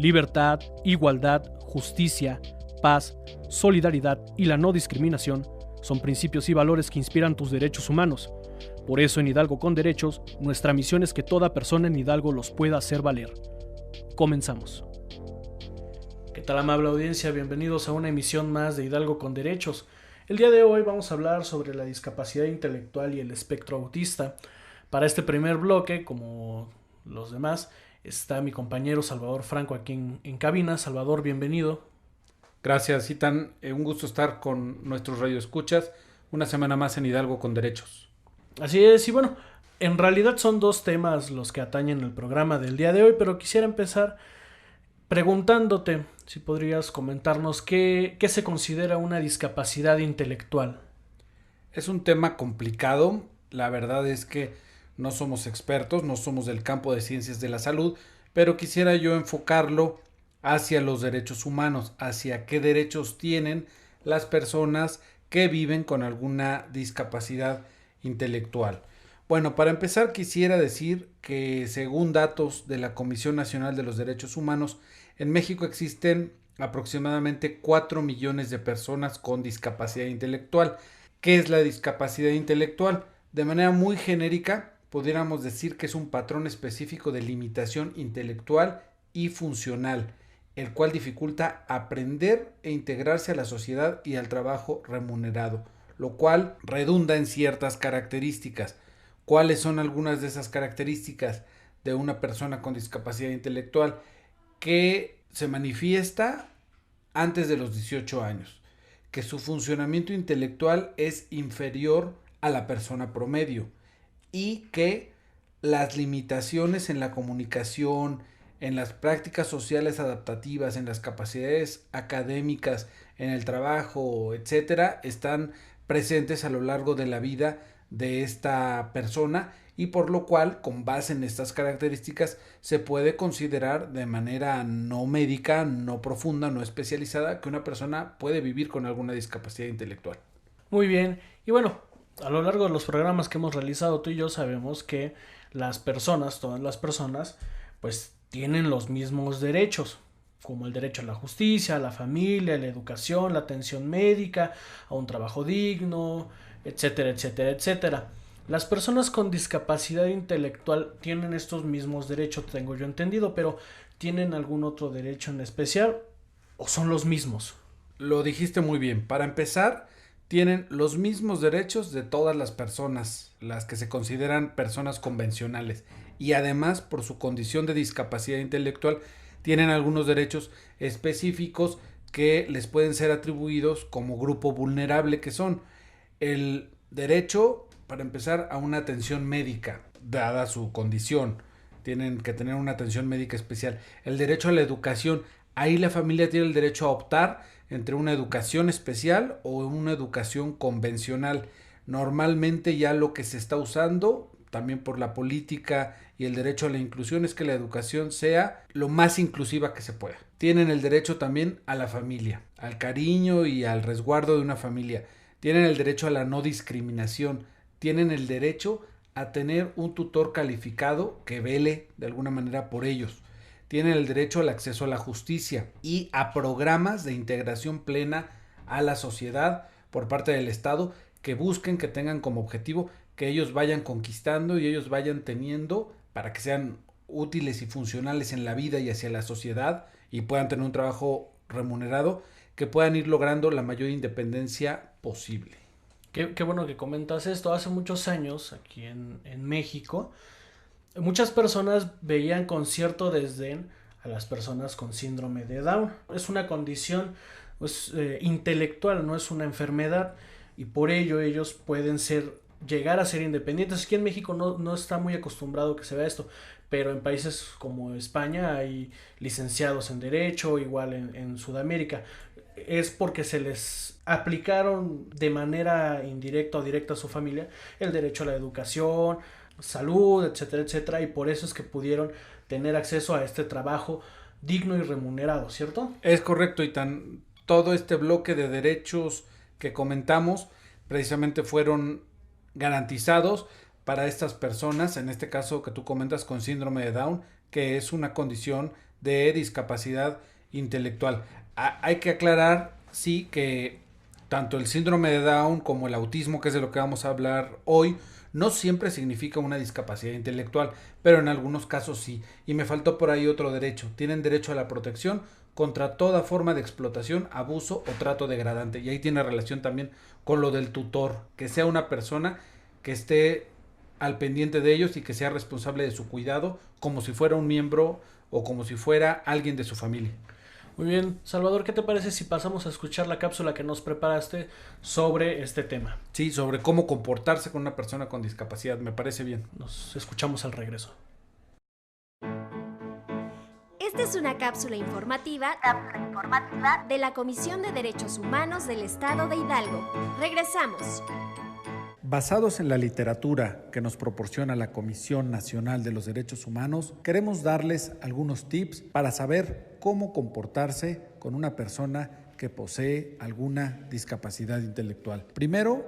libertad, igualdad, justicia, paz, solidaridad y la no discriminación son principios y valores que inspiran tus derechos humanos. Por eso en Hidalgo con Derechos, nuestra misión es que toda persona en Hidalgo los pueda hacer valer. Comenzamos. ¿Qué tal, amable audiencia? Bienvenidos a una emisión más de Hidalgo con Derechos. El día de hoy vamos a hablar sobre la discapacidad intelectual y el espectro autista. Para este primer bloque, como los demás, está mi compañero Salvador Franco aquí en cabina. Salvador, bienvenido. Gracias, Itan. Un gusto estar con nuestros radioescuchas una semana más en Hidalgo con Derechos. Así es, y bueno, en realidad son dos temas los que atañen el programa del día de hoy, pero quisiera empezar preguntándote si podrías comentarnos qué se considera una discapacidad intelectual. Es un tema complicado. La verdad es que no somos expertos, no somos del campo de ciencias de la salud, pero quisiera yo enfocarlo hacia los derechos humanos, hacia qué derechos tienen las personas que viven con alguna discapacidad intelectual. Bueno, para empezar quisiera decir que según datos de la Comisión Nacional de los Derechos Humanos, en México existen aproximadamente 4 millones de personas con discapacidad intelectual. ¿Qué es la discapacidad intelectual? De manera muy genérica, pudiéramos decir que es un patrón específico de limitación intelectual y funcional, el cual dificulta aprender e integrarse a la sociedad y al trabajo remunerado, lo cual redunda en ciertas características. ¿Cuáles son algunas de esas características de una persona con discapacidad intelectual? Que se manifiesta antes de los 18 años, que su funcionamiento intelectual es inferior a la persona promedio y que las limitaciones en la comunicación, en las prácticas sociales adaptativas, en las capacidades académicas, en el trabajo, etcétera, están presentes a lo largo de la vida de esta persona y por lo cual, con base en estas características, se puede considerar de manera no médica, no profunda, no especializada, que una persona puede vivir con alguna discapacidad intelectual. Muy bien, y bueno, a lo largo de los programas que hemos realizado tú y yo sabemos que las personas, todas las personas, pues tienen los mismos derechos, como el derecho a la justicia, a la familia, a la educación, la atención médica, a un trabajo digno, etcétera, etcétera, etcétera. Las personas con discapacidad intelectual tienen estos mismos derechos, tengo yo entendido, pero ¿tienen algún otro derecho en especial o son los mismos? Lo dijiste muy bien. Para empezar, tienen los mismos derechos de todas las personas, las que se consideran personas convencionales, y además, por su condición de discapacidad intelectual, tienen algunos derechos específicos que les pueden ser atribuidos como grupo vulnerable, que son el derecho, para empezar, a una atención médica, dada su condición. Tienen que tener una atención médica especial. El derecho a la educación. Ahí la familia tiene el derecho a optar entre una educación especial o una educación convencional. Normalmente ya lo que se está usando, también por la política y el derecho a la inclusión, es que la educación sea lo más inclusiva que se pueda. Tienen el derecho también a la familia, al cariño y al resguardo de una familia. Tienen el derecho a la no discriminación. Tienen el derecho a tener un tutor calificado que vele de alguna manera por ellos. Tienen el derecho al acceso a la justicia y a programas de integración plena a la sociedad por parte del Estado que busquen, que tengan como objetivo que ellos vayan conquistando y ellos vayan teniendo para que sean útiles y funcionales en la vida y hacia la sociedad y puedan tener un trabajo remunerado, que puedan ir logrando la mayor independencia posible. Qué bueno que comentas esto. Hace muchos años, aquí en México, muchas personas veían con cierto desdén a las personas con síndrome de Down. Es una condición pues, intelectual, no es una enfermedad, y por ello ellos pueden llegar a ser independientes. Aquí en México no está muy acostumbrado que se vea esto, pero en países como España hay licenciados en Derecho, igual en Sudamérica. Es porque se les aplicaron de manera indirecta o directa a su familia el derecho a la educación, salud, etcétera, etcétera, y por eso es que pudieron tener acceso a este trabajo digno y remunerado, ¿cierto? Es correcto, y todo este bloque de derechos que comentamos precisamente fueron garantizados para estas personas, en este caso que tú comentas con síndrome de Down, que es una condición de discapacidad intelectual. Hay que aclarar, sí, que tanto el síndrome de Down como el autismo, que es de lo que vamos a hablar hoy, no siempre significa una discapacidad intelectual, pero en algunos casos sí. Y me faltó por ahí otro derecho. Tienen derecho a la protección contra toda forma de explotación, abuso o trato degradante. Y ahí tiene relación también con lo del tutor, que sea una persona que esté al pendiente de ellos y que sea responsable de su cuidado, como si fuera un miembro o como si fuera alguien de su familia. Muy bien, Salvador, ¿qué te parece si pasamos a escuchar la cápsula que nos preparaste sobre este tema? Sí, sobre cómo comportarse con una persona con discapacidad, me parece bien. Nos escuchamos al regreso. Esta es una cápsula informativa de la Comisión de Derechos Humanos del Estado de Hidalgo. Regresamos. Basados en la literatura que nos proporciona la Comisión Nacional de los Derechos Humanos, queremos darles algunos tips para saber cómo comportarse con una persona que posee alguna discapacidad intelectual. Primero,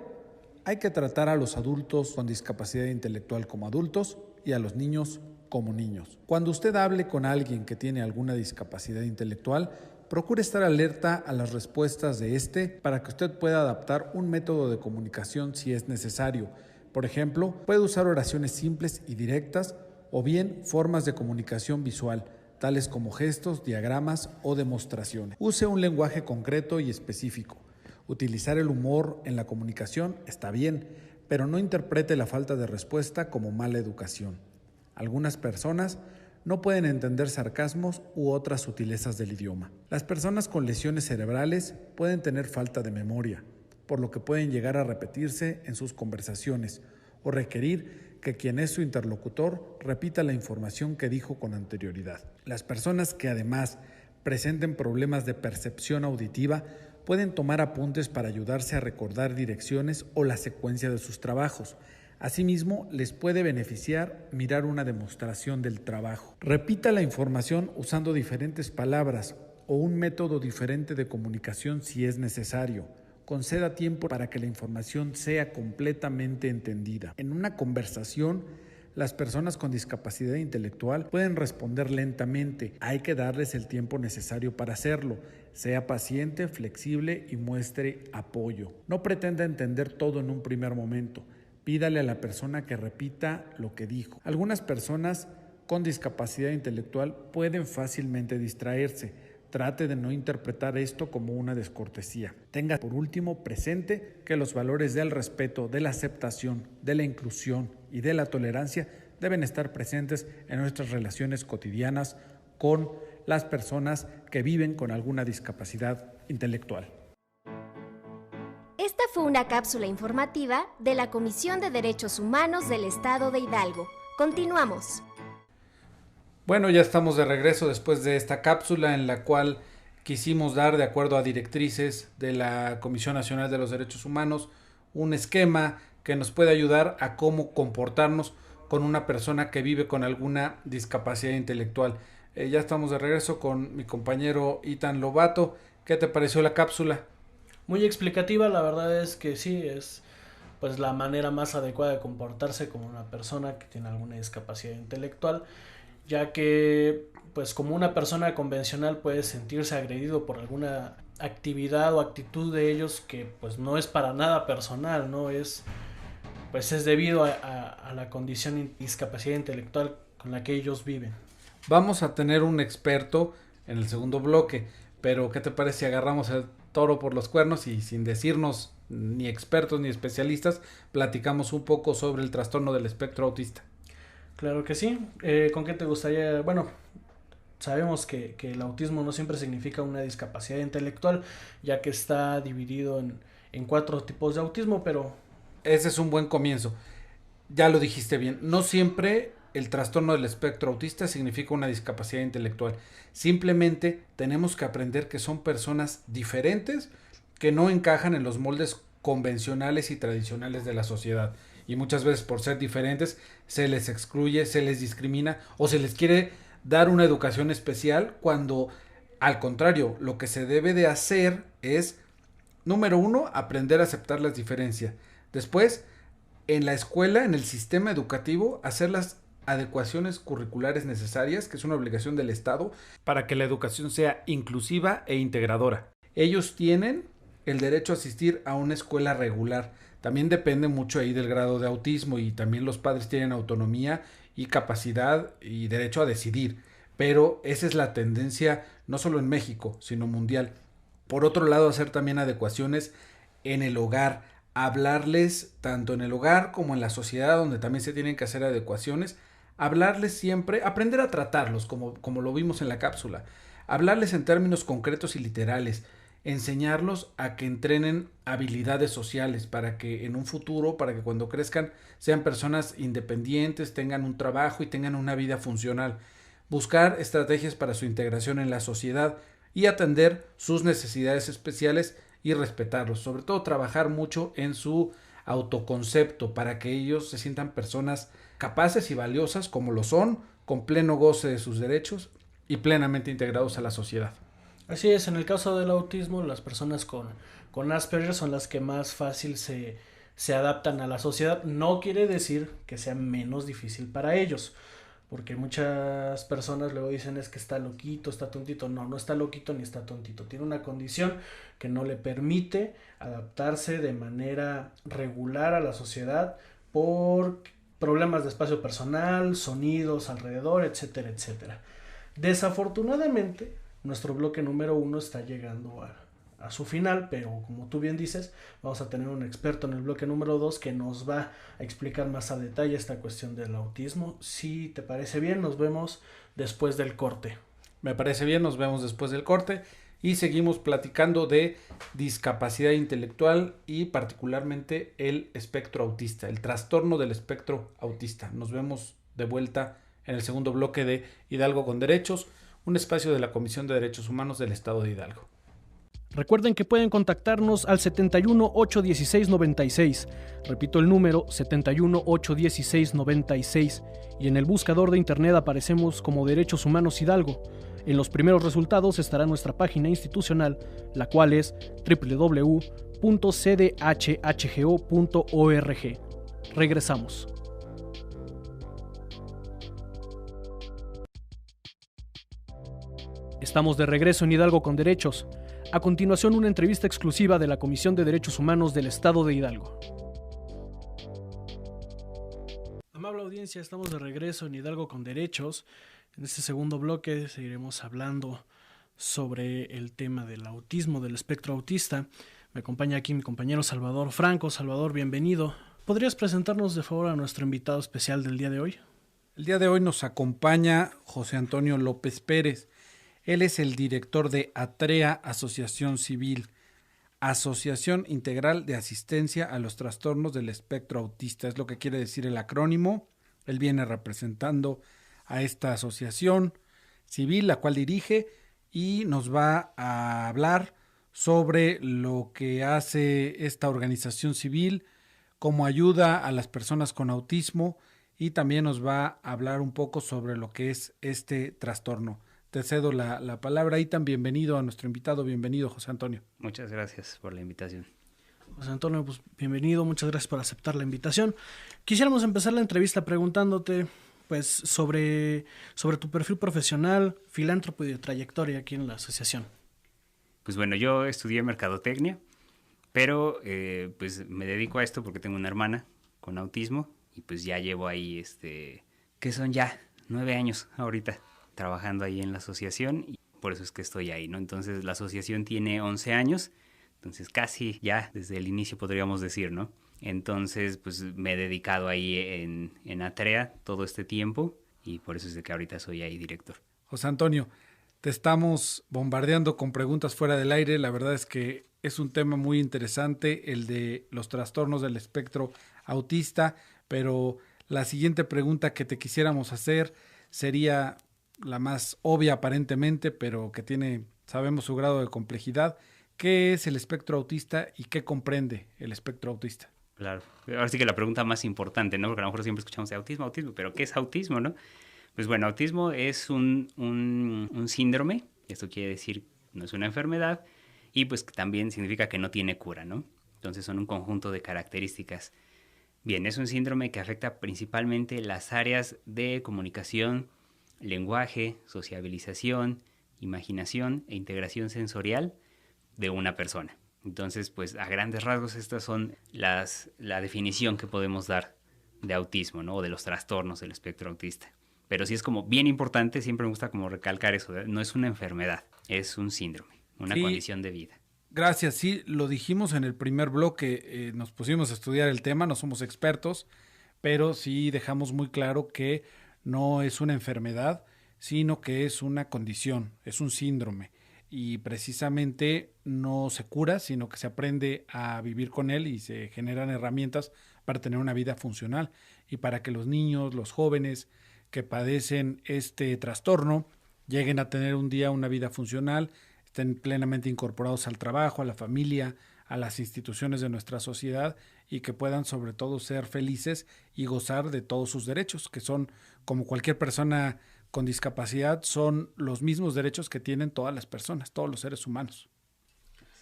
hay que tratar a los adultos con discapacidad intelectual como adultos y a los niños como niños. Cuando usted hable con alguien que tiene alguna discapacidad intelectual, procure estar alerta a las respuestas de este para que usted pueda adaptar un método de comunicación si es necesario. Por ejemplo, puede usar oraciones simples y directas o bien formas de comunicación visual, tales como gestos, diagramas o demostraciones. Use un lenguaje concreto y específico. Utilizar el humor en la comunicación está bien, pero no interprete la falta de respuesta como mala educación. Algunas personas no pueden entender sarcasmos u otras sutilezas del idioma. Las personas con lesiones cerebrales pueden tener falta de memoria, por lo que pueden llegar a repetirse en sus conversaciones o requerir que quien es su interlocutor repita la información que dijo con anterioridad. Las personas que además presenten problemas de percepción auditiva pueden tomar apuntes para ayudarse a recordar direcciones o la secuencia de sus trabajos. Asimismo, les puede beneficiar mirar una demostración del trabajo. Repita la información usando diferentes palabras o un método diferente de comunicación si es necesario. Conceda tiempo para que la información sea completamente entendida. En una conversación, las personas con discapacidad intelectual pueden responder lentamente. Hay que darles el tiempo necesario para hacerlo. Sea paciente, flexible y muestre apoyo. No pretenda entender todo en un primer momento. Pídale a la persona que repita lo que dijo. Algunas personas con discapacidad intelectual pueden fácilmente distraerse. Trate de no interpretar esto como una descortesía. Tenga por último presente que los valores del respeto, de la aceptación, de la inclusión y de la tolerancia deben estar presentes en nuestras relaciones cotidianas con las personas que viven con alguna discapacidad intelectual. Esta fue una cápsula informativa de la Comisión de Derechos Humanos del Estado de Hidalgo. Continuamos. Bueno, ya estamos de regreso después de esta cápsula en la cual quisimos dar, de acuerdo a directrices de la Comisión Nacional de los Derechos Humanos, un esquema que nos puede ayudar a cómo comportarnos con una persona que vive con alguna discapacidad intelectual. Ya estamos de regreso con mi compañero Ethan Lobato. ¿Qué te pareció la cápsula? Muy explicativa, la verdad es que sí, es pues la manera más adecuada de comportarse como una persona que tiene alguna discapacidad intelectual, ya que pues como una persona convencional puede sentirse agredido por alguna actividad o actitud de ellos que pues no es para nada personal, no es pues es debido a la condición de discapacidad intelectual con la que ellos viven. Vamos a tener un experto en el segundo bloque, pero ¿qué te parece si agarramos el toro por los cuernos y sin decirnos ni expertos ni especialistas, platicamos un poco sobre el trastorno del espectro autista? Claro que sí. ¿Con qué te gustaría? Bueno, sabemos que el autismo no siempre significa una discapacidad intelectual, ya que está dividido en 4 tipos de autismo, pero... Ese es un buen comienzo. Ya lo dijiste bien. No siempre el trastorno del espectro autista significa una discapacidad intelectual. Simplemente tenemos que aprender que son personas diferentes que no encajan en los moldes convencionales y tradicionales de la sociedad. Y muchas veces por ser diferentes se les excluye, se les discrimina o se les quiere dar una educación especial cuando al contrario, lo que se debe de hacer es, número 1, aprender a aceptar las diferencias. Después, en la escuela, en el sistema educativo, hacerlas adecuaciones curriculares necesarias, que es una obligación del Estado, para que la educación sea inclusiva e integradora. Ellos tienen el derecho a asistir a una escuela regular. También depende mucho ahí del grado de autismo, y también los padres tienen autonomía y capacidad y derecho a decidir. Pero esa es la tendencia no solo en México, sino mundial. Por otro lado, hacer también adecuaciones en el hogar, hablarles tanto en el hogar como en la sociedad, donde también se tienen que hacer adecuaciones, hablarles siempre, aprender a tratarlos como lo vimos en la cápsula, hablarles en términos concretos y literales, enseñarlos a que entrenen habilidades sociales para que en un futuro, para que cuando crezcan sean personas independientes, tengan un trabajo y tengan una vida funcional, buscar estrategias para su integración en la sociedad y atender sus necesidades especiales y respetarlos, sobre todo trabajar mucho en su autoconcepto para que ellos se sientan personas capaces y valiosas como lo son, con pleno goce de sus derechos y plenamente integrados a la sociedad. Así es, en el caso del autismo, las personas con Asperger son las que más fácil se adaptan a la sociedad. No quiere decir que sea menos difícil para ellos, porque muchas personas luego dicen es que está loquito, está tontito. No, no está loquito ni está tontito. Tiene una condición que no le permite adaptarse de manera regular a la sociedad por problemas de espacio personal, sonidos alrededor, etcétera, etcétera. Desafortunadamente, nuestro bloque número 1 está llegando a su final, pero como tú bien dices, vamos a tener un experto en el bloque número 2 que nos va a explicar más a detalle esta cuestión del autismo. Si te parece bien, nos vemos después del corte. Me parece bien, nos vemos después del corte y seguimos platicando de discapacidad intelectual y particularmente el espectro autista, el trastorno del espectro autista. Nos vemos de vuelta en el segundo bloque de Hidalgo con Derechos, un espacio de la Comisión de Derechos Humanos del Estado de Hidalgo. Recuerden que pueden contactarnos al 71 816 96. Repito el número, 71 816 96. Y en el buscador de internet aparecemos como Derechos Humanos Hidalgo. En los primeros resultados estará nuestra página institucional, la cual es www.cdhhgo.org. Regresamos. Estamos de regreso en Hidalgo con Derechos. A continuación, una entrevista exclusiva de la Comisión de Derechos Humanos del Estado de Hidalgo. Amable audiencia, estamos de regreso en Hidalgo con Derechos. En este segundo bloque seguiremos hablando sobre el tema del autismo, del espectro autista. Me acompaña aquí mi compañero Salvador Franco. Salvador, bienvenido. ¿Podrías presentarnos de favor a nuestro invitado especial del día de hoy? El día de hoy nos acompaña José Antonio López Pérez. Él es el director de ATREA, Asociación Civil, Asociación Integral de Asistencia a los Trastornos del Espectro Autista. Es lo que quiere decir el acrónimo. Él viene representando a esta asociación civil, la cual dirige, y nos va a hablar sobre lo que hace esta organización civil, cómo ayuda a las personas con autismo, y también nos va a hablar un poco sobre lo que es este trastorno. Te cedo la palabra. Y tan bienvenido a nuestro invitado. Bienvenido, José Antonio. Muchas gracias por la invitación. José Antonio, pues bienvenido. Muchas gracias por aceptar la invitación. Quisiéramos empezar la entrevista preguntándote pues sobre tu perfil profesional, filántropo y de trayectoria aquí en la asociación. Pues bueno, yo estudié mercadotecnia, pero pues me dedico a esto porque tengo una hermana con autismo y pues ya llevo ahí, que son ya 9 años ahorita trabajando ahí en la asociación y por eso es que estoy ahí, ¿no? Entonces la asociación tiene 11 años, entonces casi ya desde el inicio podríamos decir, ¿no? Entonces pues me he dedicado ahí en ATREA todo este tiempo y por eso es de que ahorita soy ahí director. José Antonio, te estamos bombardeando con preguntas fuera del aire. La verdad es que es un tema muy interesante el de los trastornos del espectro autista, pero la siguiente pregunta que te quisiéramos hacer sería la más obvia aparentemente, pero que tiene, sabemos su grado de complejidad. ¿Qué es el espectro autista y qué comprende el espectro autista? Claro, ahora sí que la pregunta más importante, ¿no? Porque a lo mejor siempre escuchamos de autismo, pero ¿qué es autismo, no? Pues bueno, autismo es un síndrome, esto quiere decir no es una enfermedad, y pues también significa que no tiene cura, ¿no? Entonces son un conjunto de características. Bien, es un síndrome que afecta principalmente las áreas de comunicación, lenguaje, sociabilización, imaginación e integración sensorial de una persona. Entonces, pues a grandes rasgos estas son la definición que podemos dar de autismo, ¿no? O de los trastornos del espectro autista. Pero sí es como bien importante, siempre me gusta como recalcar eso, no es una enfermedad, es un síndrome, una condición de vida. Gracias, sí, lo dijimos en el primer bloque, nos pusimos a estudiar el tema, no somos expertos, pero sí dejamos muy claro que no es una enfermedad, sino que es una condición, es un síndrome. Y precisamente no se cura, sino que se aprende a vivir con él y se generan herramientas para tener una vida funcional y para que los niños, los jóvenes que padecen este trastorno lleguen a tener un día una vida funcional, estén plenamente incorporados al trabajo, a la familia, a las instituciones de nuestra sociedad y que puedan sobre todo ser felices y gozar de todos sus derechos, que son, como cualquier persona con discapacidad, son los mismos derechos que tienen todas las personas, todos los seres humanos.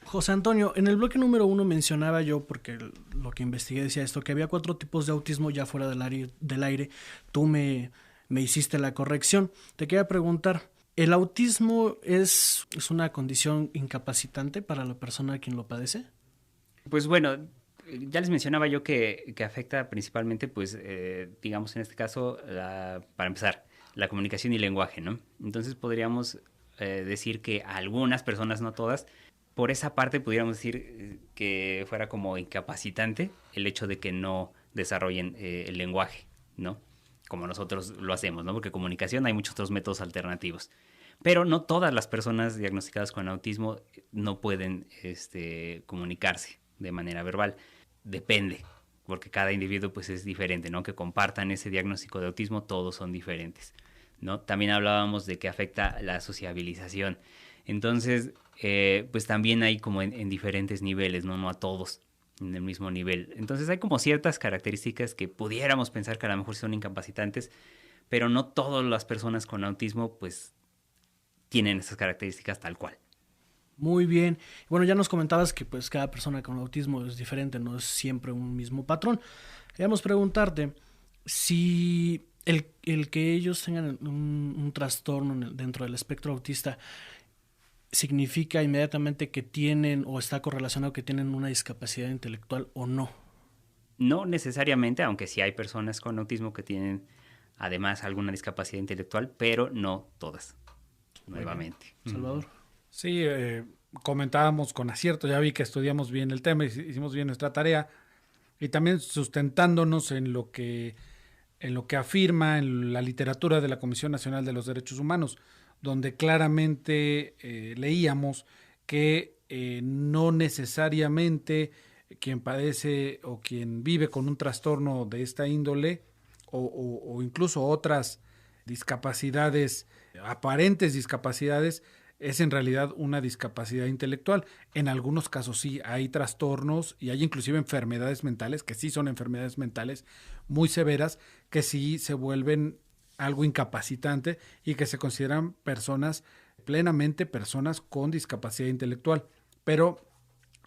José Antonio, en el bloque número 1 mencionaba yo, porque lo que investigué decía esto, que había 4 tipos de autismo ya fuera del aire. Tú me hiciste la corrección. Te quería preguntar, ¿el autismo es una condición incapacitante para la persona a quien lo padece? Pues bueno, ya les mencionaba yo que afecta principalmente, pues, digamos en este caso, para empezar, la comunicación y lenguaje, ¿no? Entonces podríamos decir que a algunas personas, no todas, por esa parte pudiéramos decir que fuera como incapacitante el hecho de que no desarrollen el lenguaje, ¿no? Como nosotros lo hacemos, ¿no? Porque comunicación hay muchos otros métodos alternativos. Pero no todas las personas diagnosticadas con autismo no pueden comunicarse de manera verbal. Depende, porque cada individuo pues es diferente, ¿no? Que compartan ese diagnóstico de autismo, todos son diferentes, ¿no? También hablábamos de que afecta la sociabilización. Entonces, pues también hay como en diferentes niveles, ¿no? No a todos en el mismo nivel. Entonces hay como ciertas características que pudiéramos pensar que a lo mejor son incapacitantes, pero no todas las personas con autismo pues tienen esas características tal cual. Muy bien. Bueno, ya nos comentabas que pues cada persona con autismo es diferente, no es siempre un mismo patrón. Queríamos preguntarte si el que ellos tengan un trastorno dentro del espectro autista significa inmediatamente que tienen o está correlacionado que tienen una discapacidad intelectual o no. No necesariamente, aunque sí hay personas con autismo que tienen además alguna discapacidad intelectual, pero no todas, nuevamente. Salvador. Sí, comentábamos con acierto, ya vi que estudiamos bien el tema, hicimos bien nuestra tarea y también sustentándonos en lo que afirma en la literatura de la Comisión Nacional de los Derechos Humanos, donde claramente leíamos que no necesariamente quien padece o quien vive con un trastorno de esta índole o incluso otras discapacidades, aparentes discapacidades, es en realidad una discapacidad intelectual. En algunos casos sí hay trastornos y hay inclusive enfermedades mentales, que sí son enfermedades mentales muy severas, que sí se vuelven algo incapacitante y que se consideran plenamente personas con discapacidad intelectual. Pero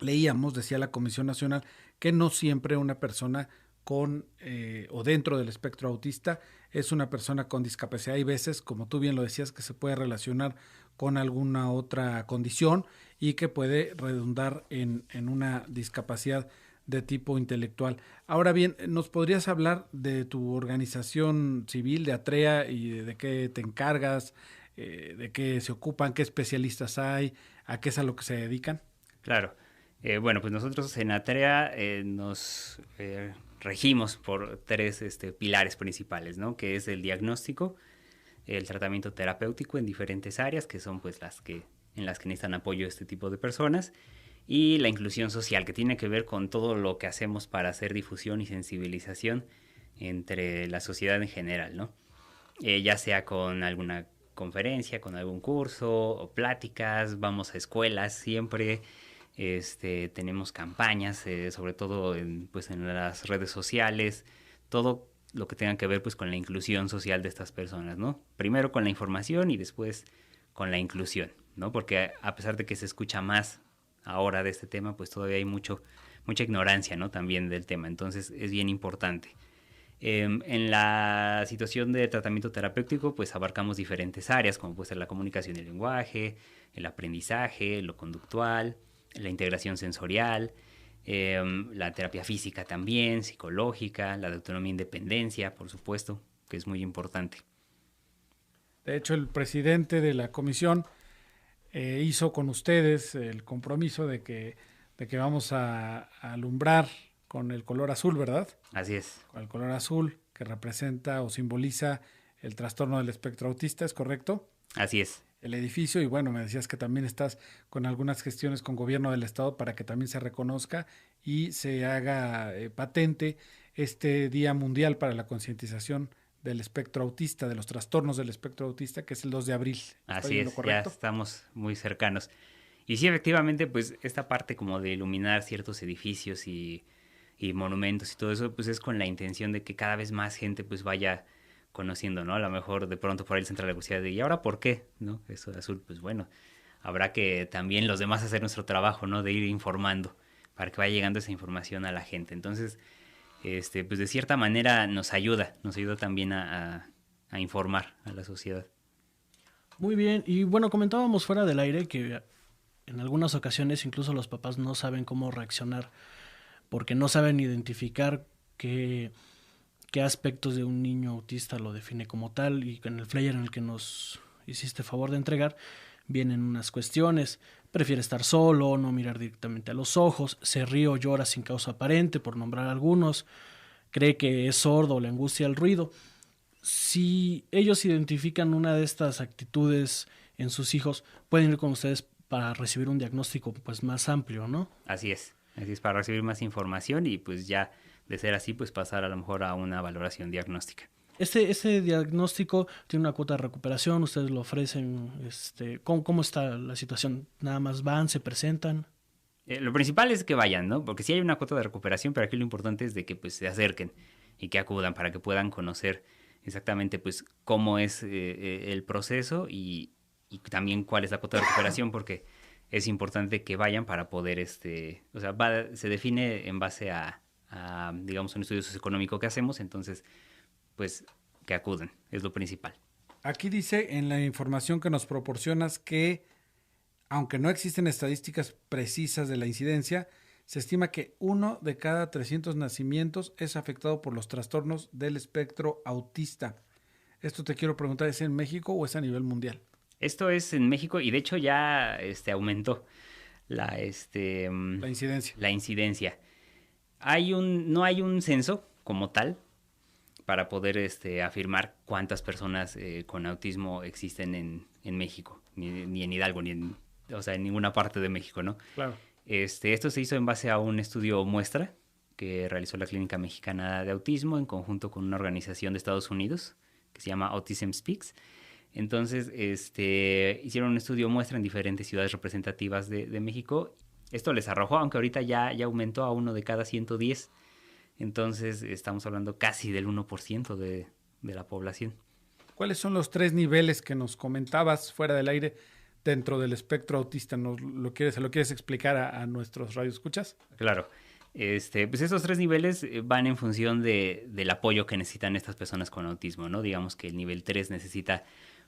leíamos, decía la Comisión Nacional, que no siempre una persona con o dentro del espectro autista es una persona con discapacidad. Hay veces, como tú bien lo decías, que se puede relacionar con alguna otra condición y que puede redundar en una discapacidad de tipo intelectual. Ahora bien, ¿nos podrías hablar de tu organización civil, de ATREA, y de qué te encargas, de qué se ocupan, qué especialistas hay, a qué es a lo que se dedican? Claro. Bueno, pues nosotros en ATREA nos regimos por 3 pilares principales, ¿no? Que es el diagnóstico, el tratamiento terapéutico en diferentes áreas, que son pues en las que necesitan apoyo este tipo de personas, y la inclusión social, que tiene que ver con todo lo que hacemos para hacer difusión y sensibilización entre la sociedad en general, ¿no? Ya sea con alguna conferencia, con algún curso o pláticas, vamos a escuelas siempre, tenemos campañas, sobre todo en las redes sociales, todo lo que tenga que ver pues con la inclusión social de estas personas, ¿no? Primero con la información y después con la inclusión, ¿no? Porque a pesar de que se escucha más ahora de este tema, pues todavía hay mucho mucha ignorancia, ¿no? También del tema, entonces es bien importante. En la situación de tratamiento terapéutico, pues abarcamos diferentes áreas, como puede ser la comunicación y el lenguaje, el aprendizaje, lo conductual, la integración sensorial, la terapia física también, psicológica, la de autonomía e independencia, por supuesto, que es muy importante. De hecho, el presidente de la comisión hizo con ustedes el compromiso de que vamos a alumbrar con el color azul, ¿verdad? Así es. Con el color azul que representa o simboliza el trastorno del espectro autista, ¿es correcto? Así es. El edificio, y bueno, me decías que también estás con algunas gestiones con gobierno del estado para que también se reconozca y se haga patente este Día Mundial para la Concientización del Espectro Autista, de los trastornos del espectro autista, que es el 2 de abril. Así es, ya estamos muy cercanos. Y sí, efectivamente, pues esta parte como de iluminar ciertos edificios y monumentos y todo eso, pues es con la intención de que cada vez más gente pues vaya conociendo, ¿no? A lo mejor de pronto por ahí les entra la curiosidad de ¿y ahora por qué? ¿No? Eso de azul, pues bueno, habrá que también los demás hacer nuestro trabajo, ¿no? De ir informando para que vaya llegando esa información a la gente. Entonces, pues de cierta manera nos ayuda también a informar a la sociedad. Muy bien, y bueno, comentábamos fuera del aire que en algunas ocasiones incluso los papás no saben cómo reaccionar porque no saben identificar qué aspectos de un niño autista lo define como tal, y en el flyer en el que nos hiciste favor de entregar vienen unas cuestiones: prefiere estar solo, no mirar directamente a los ojos, se ríe o llora sin causa aparente, por nombrar algunos, cree que es sordo o le angustia el ruido. Si ellos identifican una de estas actitudes en sus hijos, pueden ir con ustedes para recibir un diagnóstico pues más amplio, ¿no? Así es, para recibir más información y pues ya de ser así, pues pasar a lo mejor a una valoración diagnóstica. Este diagnóstico tiene una cuota de recuperación, ustedes lo ofrecen, ¿cómo está la situación? ¿Nada más van, se presentan? Lo principal es que vayan, ¿no? Porque sí hay una cuota de recuperación, pero aquí lo importante es de que pues se acerquen y que acudan para que puedan conocer exactamente pues cómo es el proceso y también cuál es la cuota de recuperación, porque es importante que vayan para poder, se define en base a digamos, un estudio socioeconómico que hacemos, entonces, pues, que acudan, es lo principal. Aquí dice en la información que nos proporcionas que, aunque no existen estadísticas precisas de la incidencia, se estima que 1 de cada 300 nacimientos es afectado por los trastornos del espectro autista. Esto te quiero preguntar, ¿es en México o es a nivel mundial? Esto es en México y de hecho ya aumentó la incidencia. La incidencia. No hay un censo como tal para poder afirmar cuántas personas con autismo existen en México, ni en Hidalgo, ni en ninguna parte de México, ¿no? Claro. Esto se hizo en base a un estudio muestra que realizó la Clínica Mexicana de Autismo en conjunto con una organización de Estados Unidos que se llama Autism Speaks. Entonces, hicieron un estudio muestra en diferentes ciudades representativas de México. Esto les arrojó, aunque ahorita ya aumentó a 1 de cada 110. Entonces, estamos hablando casi del 1% de la población. ¿Cuáles son los 3 niveles que nos comentabas fuera del aire dentro del espectro autista? ¿Se lo quieres explicar a nuestros radioescuchas? Claro. Pues esos 3 niveles van en función del apoyo que necesitan estas personas con autismo, ¿no? Digamos que el nivel 3 necesita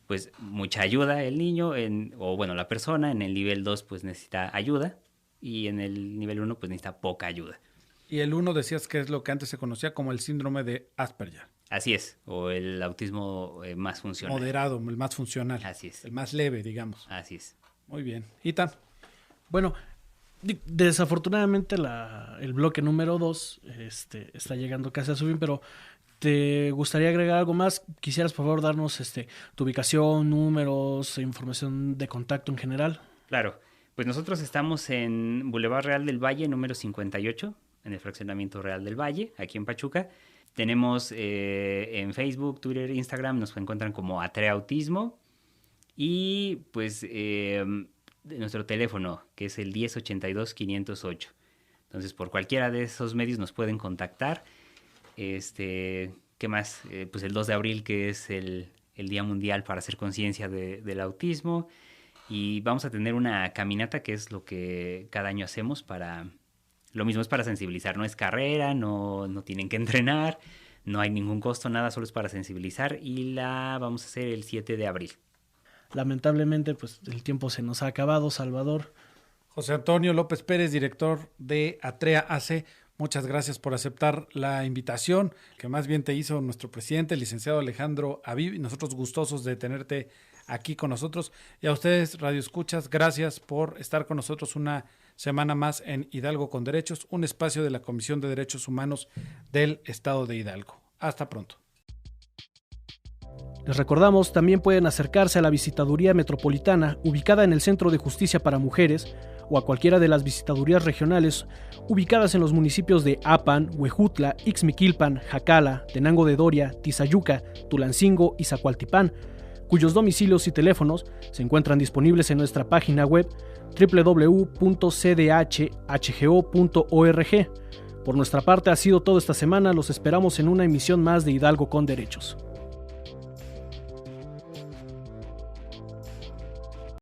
pues mucha ayuda el niño, la persona. En el nivel 2 pues necesita ayuda y en el nivel 1 pues necesita poca ayuda. Y el 1 decías que es lo que antes se conocía como el síndrome de Asperger. Así es, o el autismo más funcional. Moderado, el más funcional. Así es. El más leve, digamos. Así es. Muy bien. Ita. Bueno, desafortunadamente el bloque número 2 está llegando casi a su fin, pero ¿te gustaría agregar algo más? ¿Quisieras por favor darnos tu ubicación, números, información de contacto en general? Claro, pues nosotros estamos en Boulevard Real del Valle, número 58, en el fraccionamiento Real del Valle, aquí en Pachuca. Tenemos en Facebook, Twitter, Instagram, nos encuentran como Atrea Autismo. Y pues nuestro teléfono, que es el 1082-508. Entonces, por cualquiera de esos medios nos pueden contactar. ¿Qué más? Pues el 2 de abril, que es el Día Mundial para hacer conciencia del autismo. Y vamos a tener una caminata, que es lo que cada año hacemos para Lo mismo es para sensibilizar, no es carrera, no tienen que entrenar, no hay ningún costo, nada, solo es para sensibilizar y la vamos a hacer el 7 de abril. Lamentablemente, pues el tiempo se nos ha acabado, Salvador. José Antonio López Pérez, director de Atrea AC, muchas gracias por aceptar la invitación que más bien te hizo nuestro presidente, el licenciado Alejandro Aviv, y nosotros gustosos de tenerte aquí con nosotros. Y a ustedes, Radio Escuchas, gracias por estar con nosotros una semana más en Hidalgo con Derechos, un espacio de la Comisión de Derechos Humanos del Estado de Hidalgo. Hasta pronto. Les recordamos, también pueden acercarse a la Visitaduría Metropolitana, ubicada en el Centro de Justicia para Mujeres, o a cualquiera de las visitadurías regionales ubicadas en los municipios de Apan, Huejutla, Ixmiquilpan, Jacala, Tenango de Doria, Tizayuca, Tulancingo y Zacualtipán, cuyos domicilios y teléfonos se encuentran disponibles en nuestra página web www.cdhhgo.org. Por nuestra parte ha sido todo esta semana, los esperamos en una emisión más de Hidalgo con Derechos.